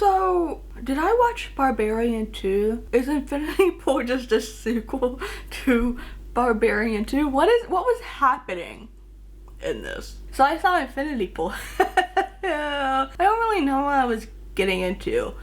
Also, did I watch Barbarian 2? Is Infinity Pool just a sequel to Barbarian 2? What was happening in this? So I saw Infinity Pool. Yeah, I don't really know what I was getting into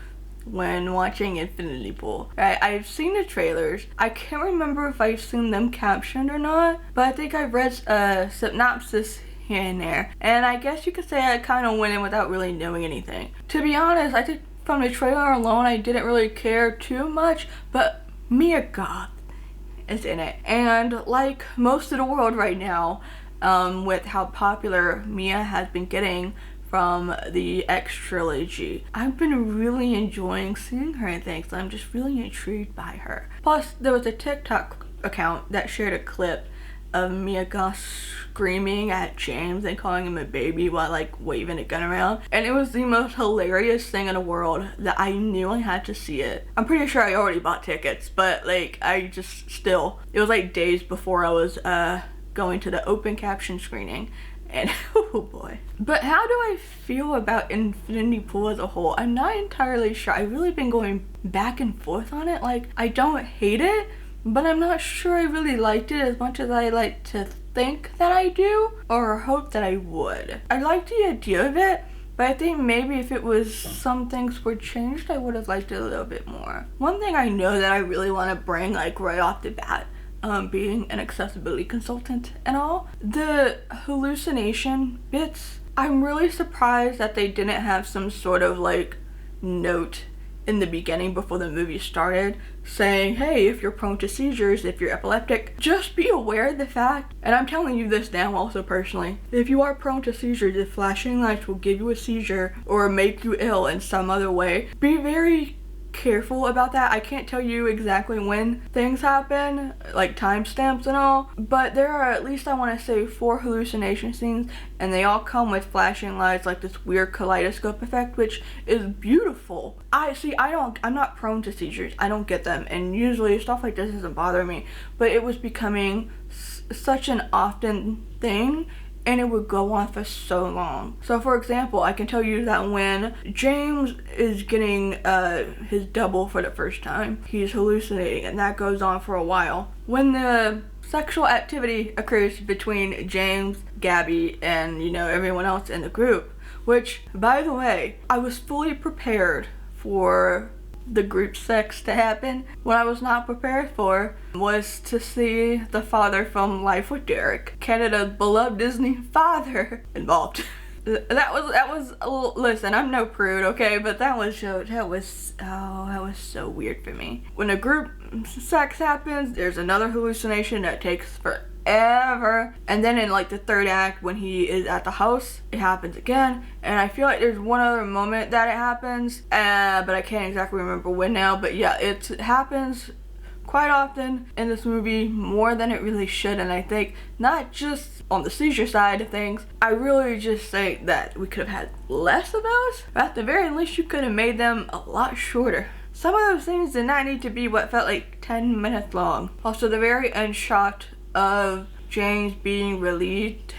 when watching Infinity Pool. Right, I've seen the trailers. I can't remember if I've seen them captioned or not, but I think I've read a synopsis here and there, and I guess you could say I kind of went in without really knowing anything. To be honest, I think from the trailer alone I didn't really care too much, but Mia Goth is in it, and like most of the world right now, with how popular Mia has been getting from the X trilogy, I've been really enjoying seeing her in things. I'm just really intrigued by her. Plus, there was a TikTok account that shared a clip of Mia Goth screaming at James and calling him a baby while like waving a gun around, and it was the most hilarious thing in the world that I knew I had to see it. I'm pretty sure I already bought tickets, but like I just still, it was like days before I was going to the open caption screening, and oh boy. But how do I feel about Infinity Pool as a whole? I'm not entirely sure. I've really been going back and forth on it. Like, I don't hate it, but I'm not sure I really liked it as much as I like to think that I do, or hope that I would. I like the idea of it, but I think maybe if it was some things were changed, I would have liked it a little bit more. One thing I know that I really want to bring like right off the bat, being an accessibility consultant and all, the hallucination bits, I'm really surprised that they didn't have some sort of like note in the beginning before the movie started saying, hey, if you're prone to seizures, if you're epileptic, just be aware of the fact, and I'm telling you this now also personally, if you are prone to seizures, if flashing lights will give you a seizure or make you ill in some other way, be very careful about that. I can't tell you exactly when things happen, like timestamps and all, but there are at least, I want to say, 4 hallucination scenes, and they all come with flashing lights, like this weird kaleidoscope effect, which is beautiful. I'm not prone to seizures. I don't get them, and usually stuff like this doesn't bother me, but it was becoming such an often thing, and it would go on for so long. So for example, I can tell you that when James is getting his double for the first time, he's hallucinating, and that goes on for a while. When the sexual activity occurs between James, Gabby, and everyone else in the group, which, by the way, I was fully prepared for the group sex to happen. What I was not prepared for was to see the father from Life with Derek, Canada's beloved Disney father, involved. That was a little, listen, I'm no prude, okay, but that was so weird for me. When a group sex happens, there's another hallucination that takes forever, and then in like the 3rd act, when he is at the house, it happens again, and I feel like there's one other moment that it happens, but I can't exactly remember when now, but yeah, it happens quite often in this movie, more than it really should, and I think not just on the seizure side of things, I really just think that we could have had less of those, but at the very least you could have made them a lot shorter. Some of those things did not need to be what felt like 10 minutes long. Also, the very end shot of James being relieved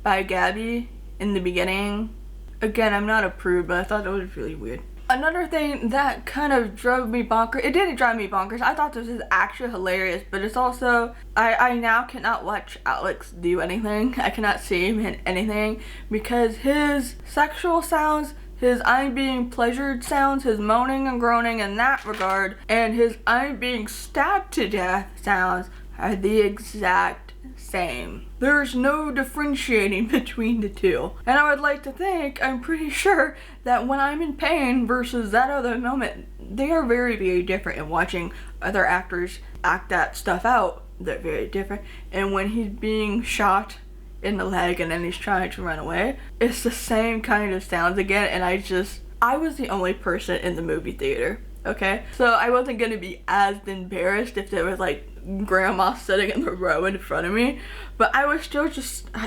by Gabby in the beginning, again, I'm not a prude, but I thought that was really weird. Another thing that kind of drove me bonkers, it didn't drive me bonkers, I thought this was actually hilarious, but it's also, I now cannot watch Alex do anything. I cannot see him in anything, because his sexual sounds, his I'm being pleasured sounds, his moaning and groaning in that regard, and his I'm being stabbed to death sounds are the exact same. There's no differentiating between the two. And I would like to think, I'm pretty sure, that when I'm in pain versus that other moment, they are very, very different. And watching other actors act that stuff out, they're very different. And when he's being shot in the leg and then he's trying to run away, it's the same kind of sounds again, and I was the only person in the movie theater, okay? So I wasn't gonna be as embarrassed if there was like grandma sitting in the row in front of me, but I was still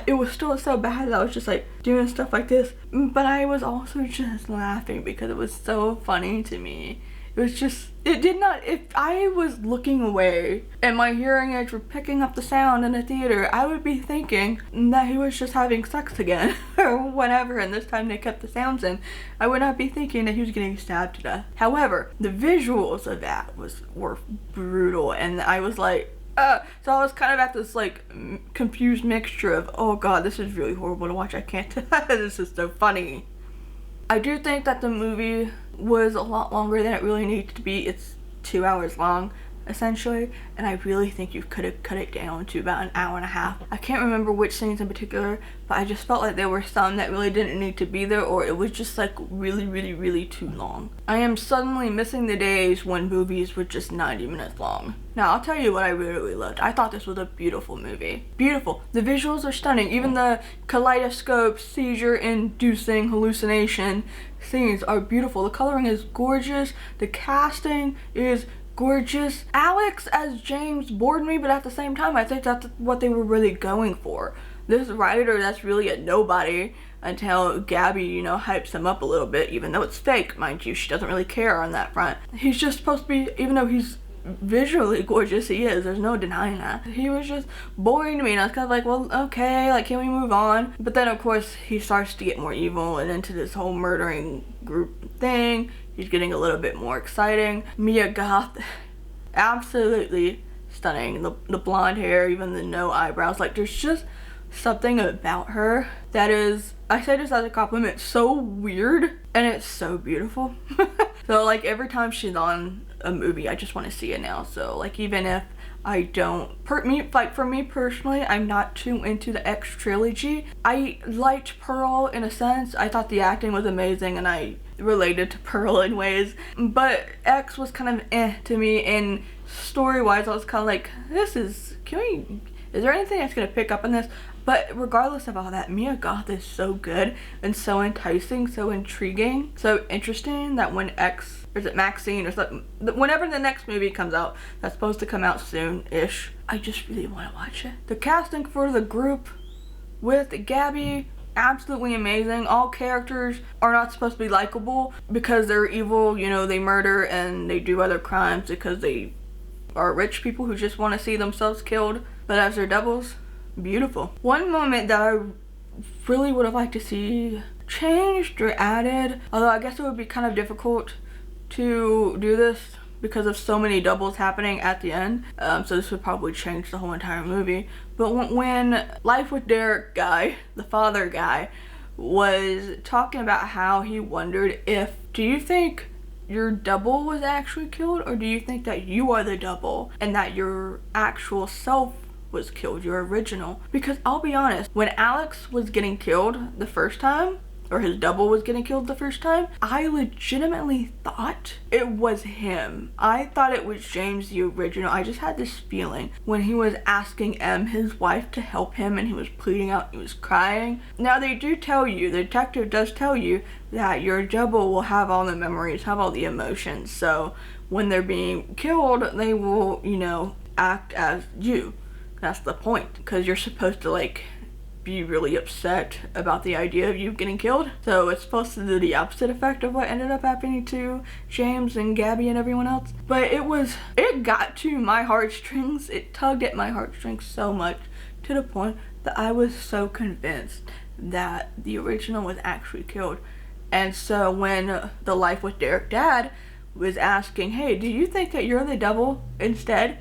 it was still so bad that I was just like doing stuff like this, but I was also just laughing because it was so funny to me. It It was just, it did not, if I was looking away and my hearing aids were picking up the sound in the theater, I would be thinking that he was just having sex again or whatever, and this time they kept the sounds in. I would not be thinking that he was getting stabbed to death. However, the visuals of that were brutal, and I was like, so I was kind of at this like confused mixture of, oh god, this is really horrible to watch, I can't, this is so funny. I do think that the movie was a lot longer than it really needed to be. It's 2 hours long, essentially, and I really think you could have cut it down to about an hour and a half. I can't remember which scenes in particular, but I just felt like there were some that really didn't need to be there, or it was just like really too long. I am suddenly missing the days when movies were just 90 minutes long. Now, I'll tell you what I really loved. I thought this was a beautiful movie. Beautiful. The visuals are stunning. Even the kaleidoscope, seizure-inducing hallucination scenes are beautiful. The coloring is gorgeous. The casting is gorgeous. Alex as James bored me, but at the same time, I think that's what they were really going for. This writer that's really a nobody until Gabby, you know, hypes him up a little bit, even though it's fake, mind you. She doesn't really care on that front. He's just supposed to be, even though he's visually gorgeous, he is, there's no denying that. He was just boring to me, and I was kind of like, well, okay, like, can we move on? But then, of course, he starts to get more evil and into this whole murdering group thing. He's getting a little bit more exciting. Mia Goth, absolutely stunning. The blonde hair, even the no eyebrows, like, there's just something about her that is, I say this as a compliment, so weird, and it's so beautiful. So, like, every time she's on a movie, I just want to see it now. So, like, even if I don't, for me personally, I'm not too into the X trilogy. I liked Pearl in a sense. I thought the acting was amazing, and I related to Pearl in ways, but X was kind of to me, and story-wise, I was kind of like, is there anything that's gonna pick up on this? But regardless of all that, Mia Goth is so good and so enticing, so intriguing, so interesting that when or is it Maxine or something, whenever the next movie comes out, that's supposed to come out soon-ish, I just really want to watch it. The casting for the group with Gabby, absolutely amazing. All characters are not supposed to be likable because they're evil, you know, they murder and they do other crimes because they are rich people who just want to see themselves killed, but as their doubles, beautiful. One moment that I really would have liked to see changed or added, although I guess it would be kind of difficult to do this because of so many doubles happening at the end, so this would probably change the whole entire movie. But when Life with Derek guy, the father guy, was talking about how he wondered if, do you think your double was actually killed, or do you think that you are the double and that your actual self was killed, your original? Because I'll be honest, when Alex was getting killed the first time, or his double was getting killed the first time, I legitimately thought it was him. I thought it was James, the original. I just had this feeling when he was asking his wife, to help him, and he was pleading out, he was crying. Now they do tell you, the detective does tell you, that your double will have all the memories, have all the emotions. So when they're being killed, they will, you know, act as you. That's the point, because you're supposed to, like, be really upset about the idea of you getting killed. So it's supposed to do the opposite effect of what ended up happening to James and Gabby and everyone else. But it got to my heartstrings. It tugged at my heartstrings so much, to the point that I was so convinced that the original was actually killed. And so when the Life with Derek dad was asking, hey, do you think that you're the double instead?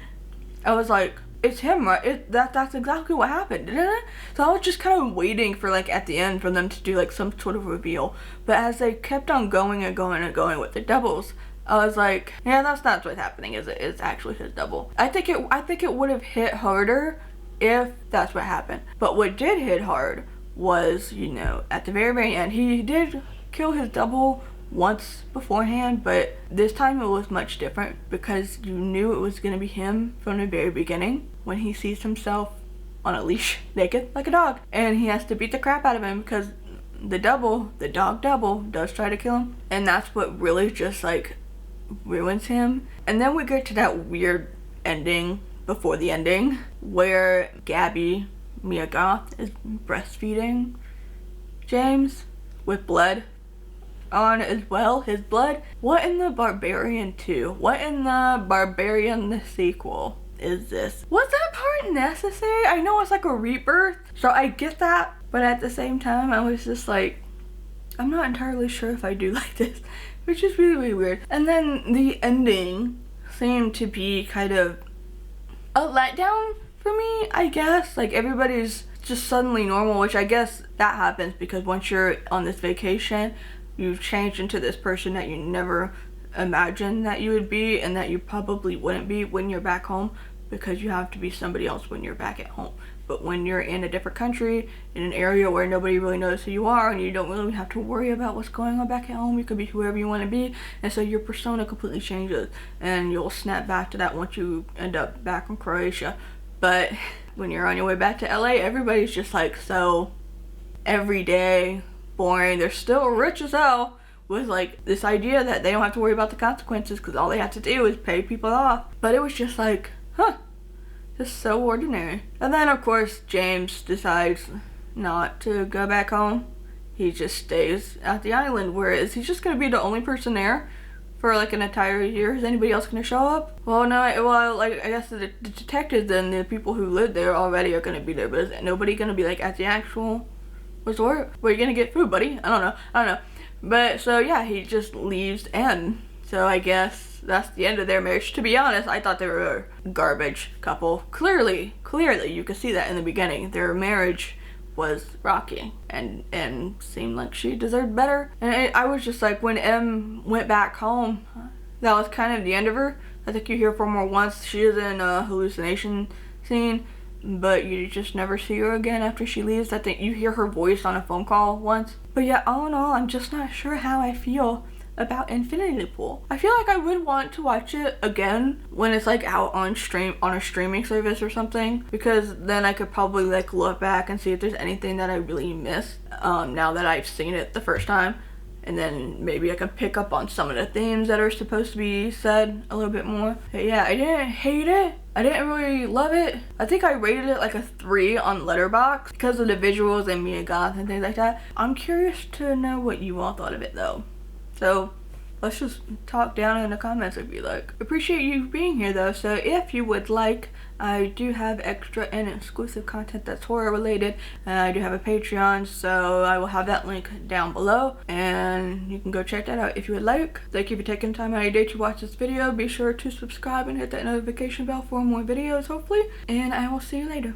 I was like, it's him, right? That's exactly what happened, didn't it? So I was just kind of waiting for, like, at the end for them to do, like, some sort of reveal. But as they kept on going and going and going with the doubles, I was like, yeah, that's not what's happening, is it? It's actually his double. I think it would have hit harder if that's what happened. But what did hit hard was, you know, at the very end, he did kill his double once beforehand, but this time it was much different because you knew it was going to be him from the very beginning when he sees himself on a leash naked like a dog, and he has to beat the crap out of him because the dog double does try to kill him, and that's what really just, like, ruins him. And then we get to that weird ending before the ending where Gabby, Mia Goth, is breastfeeding James with blood on as well, his blood. What in the Barbarian 2? What in the Barbarian the sequel is this? Was that part necessary? I know it's like a rebirth, so I get that, but at the same time I was just like, I'm not entirely sure if I do like this, which is really, really weird. And then the ending seemed to be kind of a letdown for me, I guess. Like, everybody's just suddenly normal, which I guess that happens because once you're on this vacation, you've changed into this person that you never imagined that you would be, and that you probably wouldn't be when you're back home, because you have to be somebody else when you're back at home. But when you're in a different country, in an area where nobody really knows who you are, and you don't really have to worry about what's going on back at home, you could be whoever you want to be, and so your persona completely changes, and you'll snap back to that once you end up back in Croatia. But when you're on your way back to LA, everybody's just like so everyday, boring. They're still rich as hell with like this idea that they don't have to worry about the consequences because all they have to do is pay people off. But it was just like, huh, just so ordinary. And then of course James decides not to go back home. He just stays at the island, whereas he's just gonna be the only person there for like an entire year. Is anybody else gonna show up? Well, no, like I guess the detectives and the people who live there already are gonna be there, but is nobody gonna be like at the actual resort? Where you gonna get food, buddy? I don't know. But so yeah, he just leaves, and so I guess that's the end of their marriage. To be honest, I thought they were a garbage couple. Clearly, you could see that in the beginning. Their marriage was rocky and seemed like she deserved better. And I was just like, when Em went back home, that was kind of the end of her. I think you hear from her once. She is in a hallucination scene, but you just never see her again after she leaves. I think you hear her voice on a phone call once. But yeah, all in all, I'm just not sure how I feel about Infinity Pool. I feel like I would want to watch it again when it's like out on a streaming service or something, because then I could probably like look back and see if there's anything that I really missed now that I've seen it the first time, and then maybe I can pick up on some of the themes that are supposed to be said a little bit more. But yeah, I didn't hate it. I didn't really love it. I think I rated it like a 3 on Letterboxd because of the visuals and Mia Goth and things like that. I'm curious to know what you all thought of it though. So let's just talk down in the comments if you like. Appreciate you being here though, so if you would like, I do have extra and exclusive content that's horror related, and I do have a Patreon, so I will have that link down below, and you can go check that out if you would like. Thank you for taking time out of your day to watch this video. Be sure to subscribe and hit that notification bell for more videos hopefully, and I will see you later.